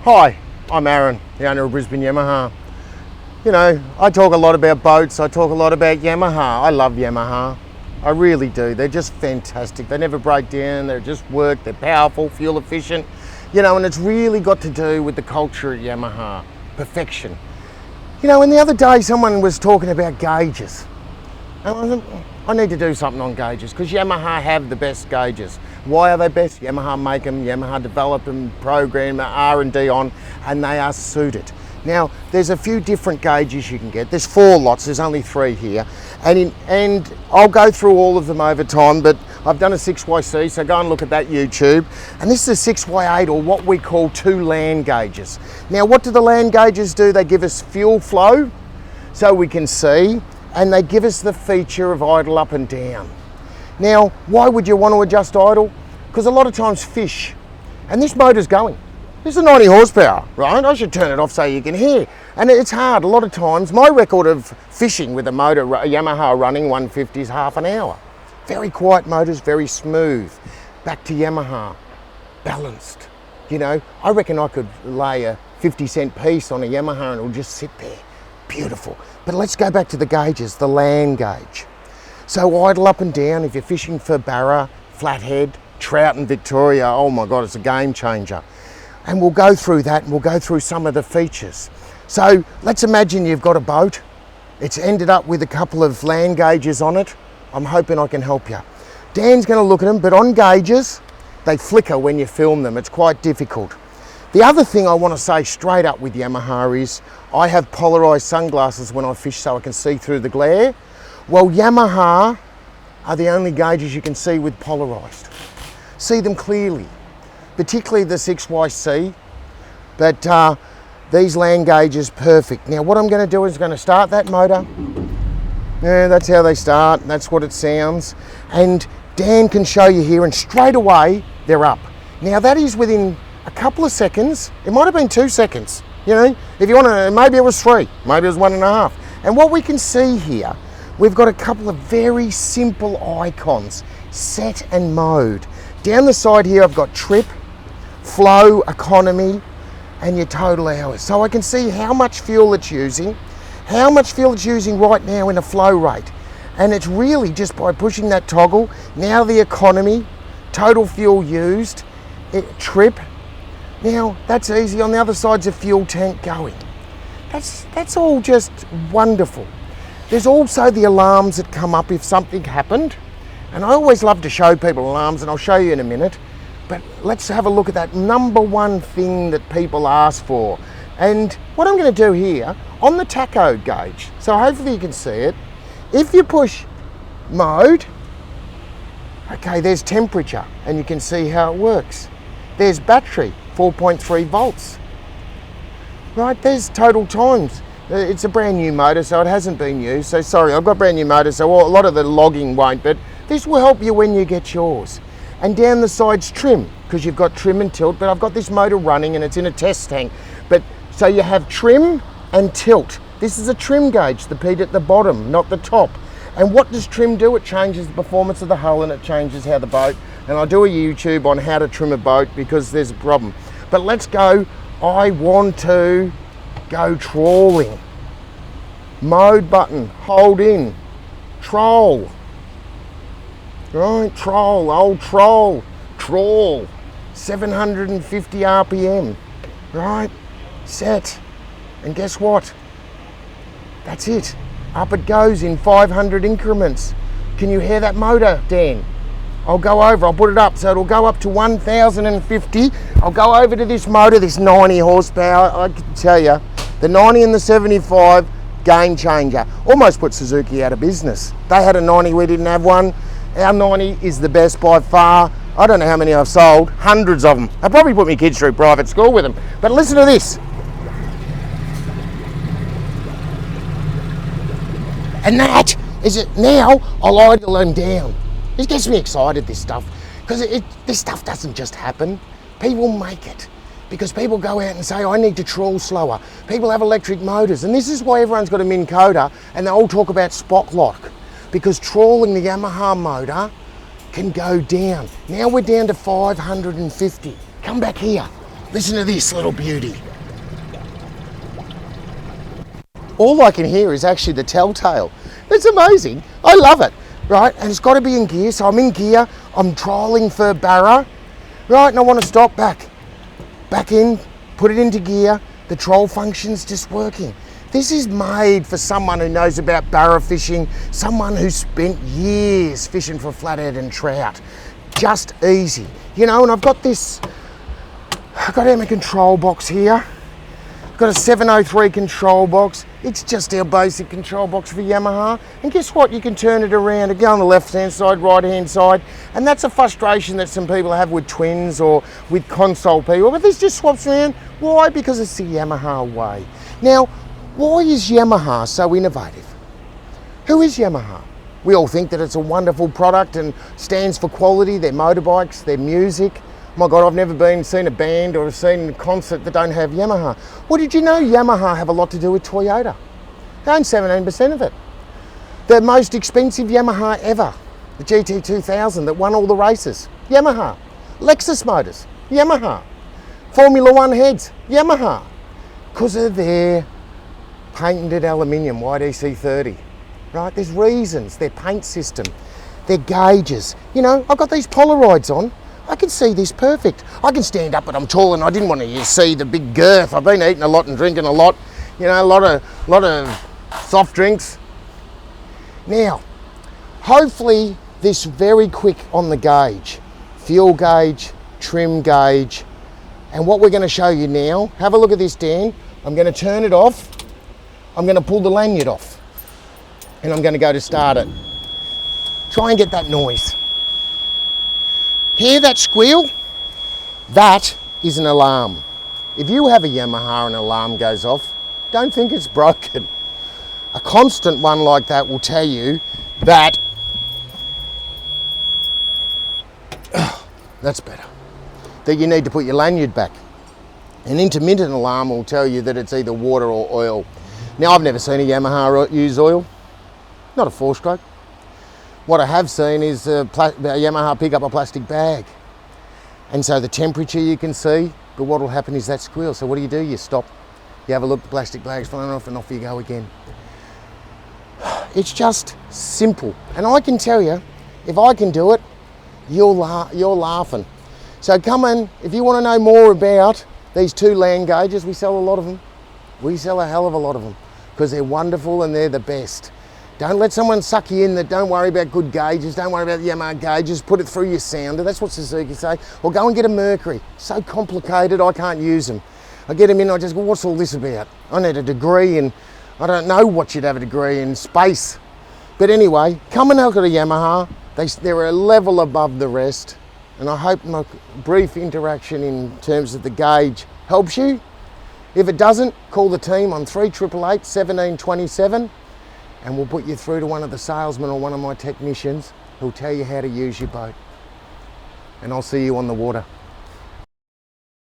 Hi, I'm Aaron, the owner of Brisbane Yamaha. You know, I talk a lot about boats, I talk a lot about Yamaha. I love Yamaha, I really do. They're just fantastic. They never break down, they just work, they're powerful, fuel efficient. You know, and it's really got to do with the culture at Yamaha, perfection. You know, and the other day someone was talking about gauges. And I thought, I need to do something on gauges because Yamaha have the best gauges. Why are they best? Yamaha make them, Yamaha develop them, program R&D on, and they are suited. Now, there's a few different gauges you can get. There's 4 lots, there's only 3 here. And I'll go through all of them over time, but I've done a 6YC, so go and look at that YouTube. And this is a 6Y8, or what we call 2 LAN gauges. Now, what do the LAN gauges do? They give us fuel flow, so we can see, and they give us the feature of idle up and down. Now, why would you want to adjust idle? Because a lot of times fish, and this motor's going. This is 90 horsepower, right? I should turn it off so you can hear. And it's hard, a lot of times. My record of fishing with a motor, a Yamaha running 150 is half an hour. Very quiet motors, very smooth. Back to Yamaha, balanced. You know, I reckon I could lay a 50-cent piece on a Yamaha and it'll just sit there. Beautiful. But let's go back to the gauges, the LAN gauge. So idle up and down, if you're fishing for barra, flathead, trout in Victoria, oh my God, it's a game changer. And we'll go through that and we'll go through some of the features. So let's imagine you've got a boat. It's ended up with a couple of LAN gauges on it. I'm hoping I can help you. Dan's going to look at them, but on gauges, they flicker when you film them. It's quite difficult. The other thing I want to say straight up with Yamaha is I have polarized sunglasses when I fish so I can see through the glare. Well, Yamaha are the only gauges you can see with polarized. See them clearly, particularly the 6YC, but these LAN gauges, perfect. Now what I'm going to do is going to start that motor. Yeah, that's how they start, that's what it sounds. And Dan can show you here, and straight away they're up. Now that is within a couple of seconds. It might have been 2 seconds, you know, if you want to, maybe it was 3, maybe it was 1.5. And what we can see here, we've got a couple of very simple icons, set and mode. Down the side here, I've got trip, flow, economy, and your total hours. So I can see how much fuel it's using right now in a flow rate. And it's really just by pushing that toggle, now the economy, total fuel used, trip. Now that's easy. On the other side's a fuel tank going. That's all just wonderful. There's also the alarms that come up if something happened. And I always love to show people alarms, and I'll show you in a minute. But let's have a look at that number one thing that people ask for. And what I'm going to do here, on the tacho gauge, so hopefully you can see it. If you push mode, okay, there's temperature, and you can see how it works. There's battery, 4.3 volts. Right, there's total times. It's a brand new motor, so it hasn't been used. So sorry, I've got brand new motor, so a lot of the logging won't, but this will help you when you get yours. And down the side's trim, because you've got trim and tilt, but I've got this motor running and it's in a test tank. But so you have trim and tilt. This is a trim gauge, the peat at the bottom, not the top. And what does trim do? It changes the performance of the hull and it changes how the boat, and I'll do a YouTube on how to trim a boat because there's a problem. But let's go, I want to go trawling. Mode button, hold in, troll. Right, troll, old troll, trawl, 750 RPM, right, set, and guess what? That's it, up it goes in 500 increments. Can you hear that motor, Dan? I'll go over, I'll put it up, so it'll go up to 1050. I'll go over to this motor, this 90 horsepower, I can tell you, the 90 and the 75, game changer. Almost put Suzuki out of business. They had a 90, we didn't have one. Our 90 is the best by far. I don't know how many I've sold, hundreds of them. I probably put my kids through private school with them. But listen to this. And that is it. Now I'll idle them down. It gets me excited, this stuff, because this stuff doesn't just happen. People make it. Because people go out and say, I need to trawl slower. People have electric motors, and this is why everyone's got a Minn Kota, and they all talk about spot lock. Because trawling the Yamaha motor can go down. Now we're down to 550. Come back here. Listen to this little beauty. All I can hear is actually the telltale. It's amazing. I love it, right? And it's got to be in gear. So I'm in gear. I'm trialing for barra, right? And I want to stop back in, put it into gear. The troll function's just working. This is made for someone who knows about barra fishing, someone who's spent years fishing for flathead and trout. Just easy, you know. And I've got our control box here. Got a 703 control box. It's just our basic control box for Yamaha. And guess what? You can turn it around and go on the left-hand side, right-hand side. And that's a frustration that some people have with twins or with console people. But this just swaps around. Why? Because it's the Yamaha way. Now, why is Yamaha so innovative? Who is Yamaha? We all think that it's a wonderful product and stands for quality, their motorbikes, their music. My God, I've never seen a band or seen a concert that don't have Yamaha. Well, did you know Yamaha have a lot to do with Toyota? They own 17% of it. The most expensive Yamaha ever, the GT2000 that won all the races, Yamaha. Lexus motors, Yamaha. Formula One heads, Yamaha. Because of their patented aluminium, YDC30, right? There's reasons, their paint system, their gauges. You know, I've got these Polaroids on. I can see this perfect. I can stand up, but I'm tall and I didn't want to see the big girth. I've been eating a lot and drinking a lot, you know, a lot of soft drinks. Now, hopefully this very quick on the gauge, fuel gauge, trim gauge, and what we're going to show you now, have a look at this, Dan. I'm going to turn it off. I'm going to pull the lanyard off and I'm going to go to start it. Try and get that noise. Hear that squeal? That is an alarm. If you have a Yamaha and an alarm goes off, don't think it's broken. A constant one like that will tell you that, that's better, that you need to put your lanyard back. An intermittent alarm will tell you that it's either water or oil. Now, I've never seen a Yamaha use oil, not a 4-stroke. What I have seen is a Yamaha pick up a plastic bag. And so the temperature you can see, but what will happen is that squeal. So what do? You stop, you have a look, the plastic bag's flying off and off you go again. It's just simple. And I can tell you, if I can do it, you're laughing. So come in, if you want to know more about these 2 LAN gauges, we sell a lot of them. We sell a hell of a lot of them because they're wonderful and they're the best. Don't let someone suck you in that don't worry about good gauges, don't worry about the Yamaha gauges, put it through your sounder. That's what Suzuki say. Or go and get a Mercury. So complicated, I can't use them. I get them in, I just go, what's all this about? I need a degree and I don't know what you'd have a degree in space. But anyway, come and look at a Yamaha. They're a level above the rest. And I hope my brief interaction in terms of the gauge helps you. If it doesn't, call the team on 3888 1727. And we'll put you through to one of the salesmen or one of my technicians who'll tell you how to use your boat. And I'll see you on the water.